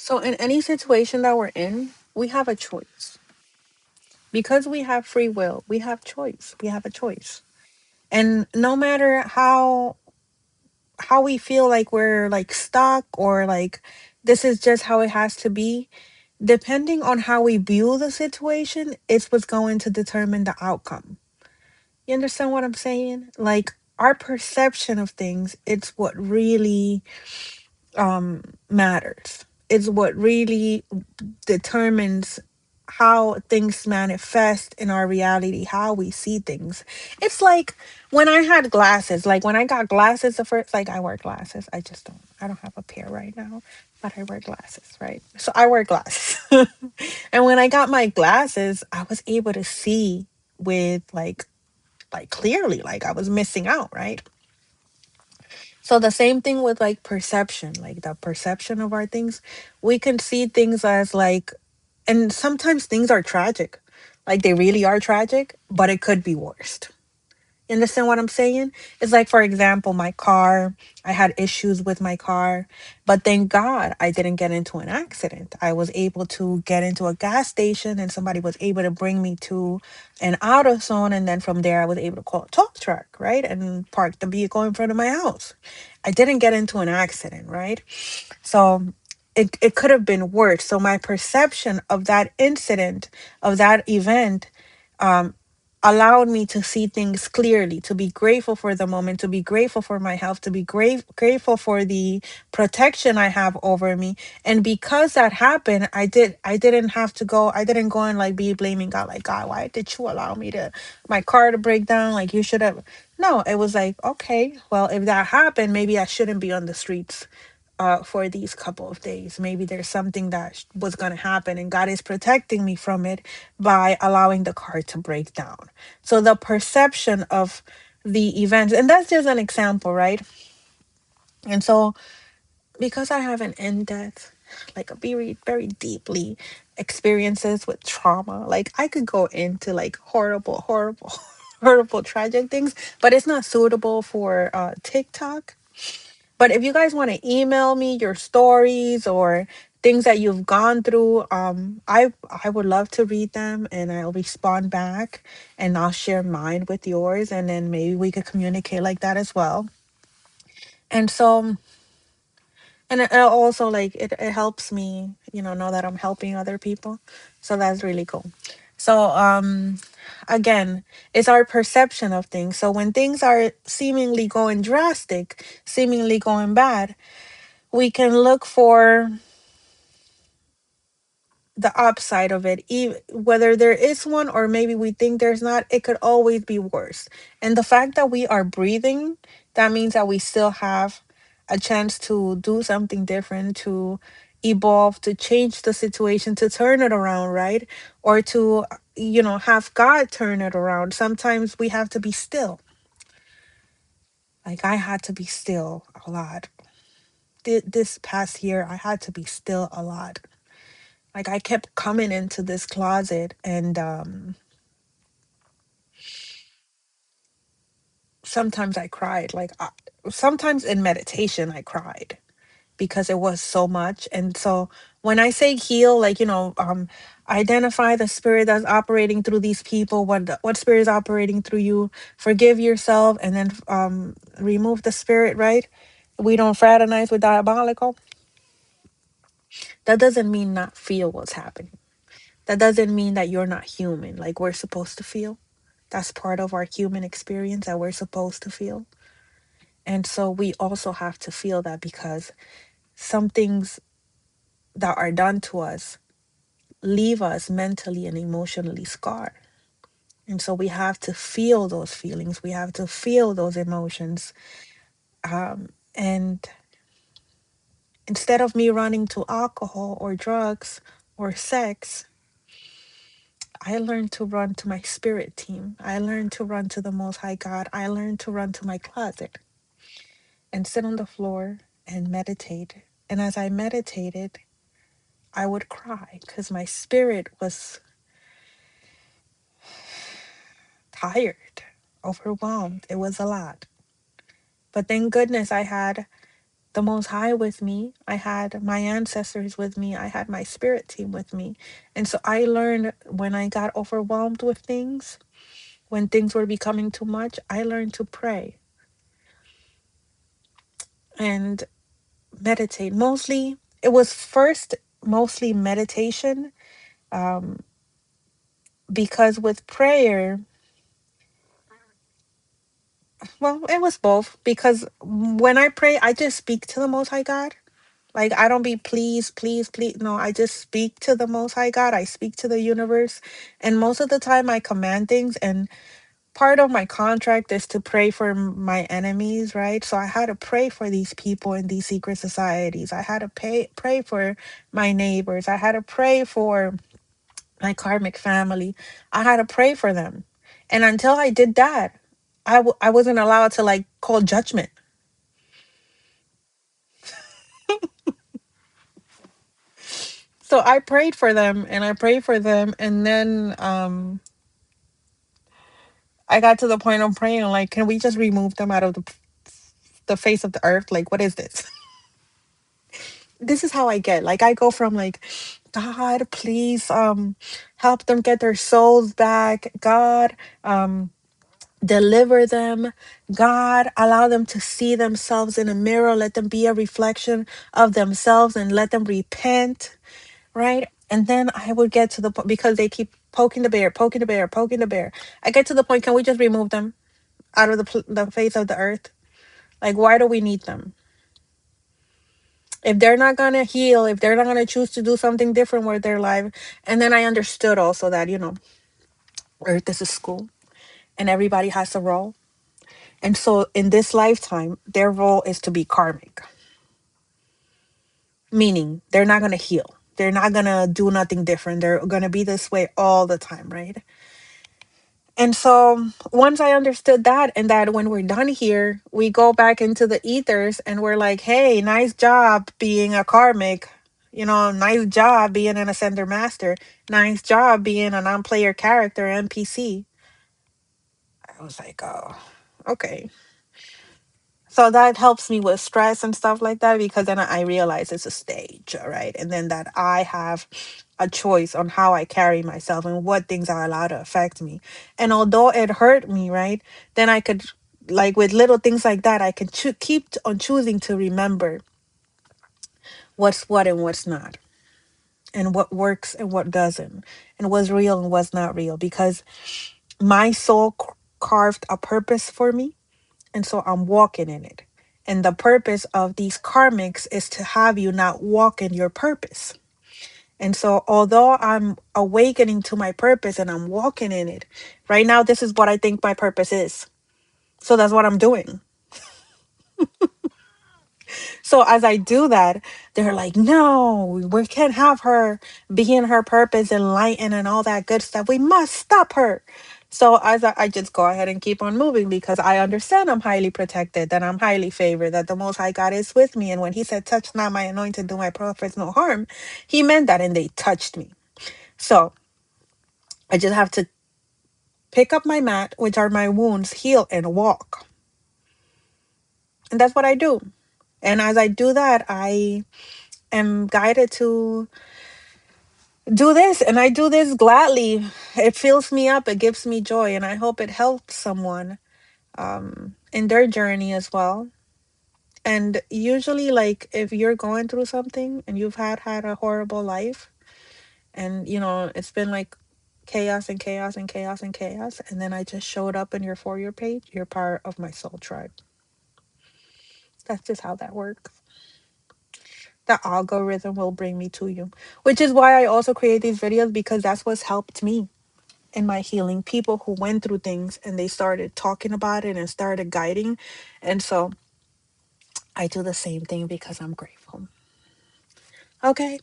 So, in any situation that we're in, we have a choice. Because we have free will, we have choice. We have a choice. And no matter how we feel like we're like stuck or like this is just how it has to be, depending on how we view the situation, it's what's going to determine the outcome. You understand what I'm saying? Like our perception of things, it's what really matters. It's what really determines how things manifest in our reality, how we see things. It's like when I had glasses, like when I got glasses the first, like I wear glasses. I don't have a pair right now, but I wear glasses, right? So I wear glasses. And when I got my glasses, I was able to see with like clearly, like I was missing out, right? So the same thing with like perception, like the perception of our things. We can see things as like, and sometimes things are tragic. Like they really are tragic, but it could be worse. You understand what I'm saying? It's like, for example, my car. I had issues with my car, but thank God I didn't get into an accident. I was able to get into a gas station and somebody was able to bring me to an auto zone. And then from there, I was able to call a tow truck, right? And park the vehicle in front of my house. I didn't get into an accident, right? So it could have been worse. So my perception of that incident, of that event, um, allowed me to see things clearly, to be grateful for the moment, to be grateful for my health, to be grateful for the protection I have over me. And because that happened, I didn't go and like be blaming God, like, God, why did you allow me to my car to break down? Like you should have. No, it was like, okay, well, if that happened, maybe I shouldn't be on the streets for these couple of days. Maybe there's something that was going to happen, and God is protecting me from it by allowing the car to break down. So the perception of the events, and that's just an example, right? And so because I have an in-depth, like a very, very deeply experiences with trauma, like I could go into like horrible, horrible, horrible, tragic things, but it's not suitable for TikTok. But if you guys want to email me your stories or things that you've gone through, I would love to read them and I'll respond back and I'll share mine with yours and then maybe we could communicate like that as well. And so and it also like it helps me, know that I'm helping other people. So that's really cool. So again, it's our perception of things. So when things are seemingly going drastic, seemingly going bad, we can look for the upside of it, whether there is one or maybe we think there's not. It could always be worse. And the fact that we are breathing, that means that we still have a chance to do something different, to evolve, to change the situation, to turn it around, right? Or to have God turn it around. Sometimes we have to be still. Like I had to be still a lot. This past year I had to be still a lot. Like I kept coming into this closet and sometimes I cried. Sometimes in meditation I cried because it was so much. And so when I say heal, like identify the spirit that's operating through these people, what spirit is operating through you, forgive yourself, and then remove the spirit, right? We don't fraternize with diabolical. That doesn't mean not feel what's happening. That doesn't mean that you're not human. Like we're supposed to feel. That's part of our human experience that we're supposed to feel. And so we also have to feel that because some things that are done to us leave us mentally and emotionally scarred. And so we have to feel those feelings. We have to feel those emotions. And instead of me running to alcohol or drugs or sex, I learned to run to my spirit team. I learned to run to the Most High God. I learned to run to my closet and sit on the floor and meditate. And as I meditated, I would cry because my spirit was tired, overwhelmed. It was a lot. But thank goodness I had the Most High with me. I had my ancestors with me. I had my spirit team with me. And so I learned when I got overwhelmed with things, when things were becoming too much, I learned to pray and meditate. Mostly, it was first mostly meditation, um, because with prayer, well, it was both. Because when I pray, I just speak to the Most High God. Like, I don't be please, please, please. No, I just speak to the Most High God. I speak to the universe. And most of the time, I command things. And part of my contract is to pray for my enemies, right? So I had to pray for these people in these secret societies. I had to pray for my neighbors. I had to pray for my karmic family. I had to pray for them. And until I did that, I wasn't allowed to like call judgment. So I prayed for them and I prayed for them. And then I got to the point of praying, like, can we just remove them out of the face of the earth? Like, what is this? This is how I get. Like, I go from like, God, please help them get their souls back. God, um deliver them. God, allow them to see themselves in a mirror. Let them be a reflection of themselves and let them repent, right? And then I would get to the point, because they keep poking the bear, poking the bear, poking the bear. I get to the point, can we just remove them out of the face of the earth? Like, why do we need them? If they're not going to heal, if they're not going to choose to do something different with their life. And then I understood also that, earth is a school and everybody has a role. And so in this lifetime, their role is to be karmic, meaning they're not going to heal. They're not going to do nothing different. They're going to be this way all the time, right? And so once I understood that, and that when we're done here, we go back into the ethers and we're like, hey, nice job being a karmic, nice job being an ascender master, nice job being a non-player character, NPC. I was like, oh, okay. So that helps me with stress and stuff like that, because then I realize it's a stage, all right? And then that I have a choice on how I carry myself and what things are allowed to affect me. And although it hurt me, right, then I could, like with little things like that, I can keep on choosing to remember what's what and what's not, and what works and what doesn't, and what's real and what's not real, because my soul carved a purpose for me. And so I'm walking in it. And the purpose of these karmics is to have you not walk in your purpose. And so, although I'm awakening to my purpose and I'm walking in it, right now, this is what I think my purpose is. So that's what I'm doing. So as I do that, they're like, no, we can't have her be in her purpose, enlighten, and all that good stuff. We must stop her. So as I just go ahead and keep on moving, because I understand I'm highly protected, that I'm highly favored, that the Most High God is with me. And when he said, touch not my anointed, do my prophets no harm, he meant that, and they touched me. So I just have to pick up my mat, which are my wounds, heal, and walk. And that's what I do. And as I do that, I am guided to do this, and I do this gladly. It fills me up, it gives me joy, and I hope it helps someone in their journey as well. And usually, like, if you're going through something and you've had a horrible life, and it's been like chaos and chaos and chaos and chaos, and then I just showed up in your For You page, you're part of my soul tribe. That's just how that works. The algorithm will bring me to you, which is why I also create these videos, because that's what's helped me in my healing. People who went through things and they started talking about it and started guiding. And so I do the same thing because I'm grateful. Okay.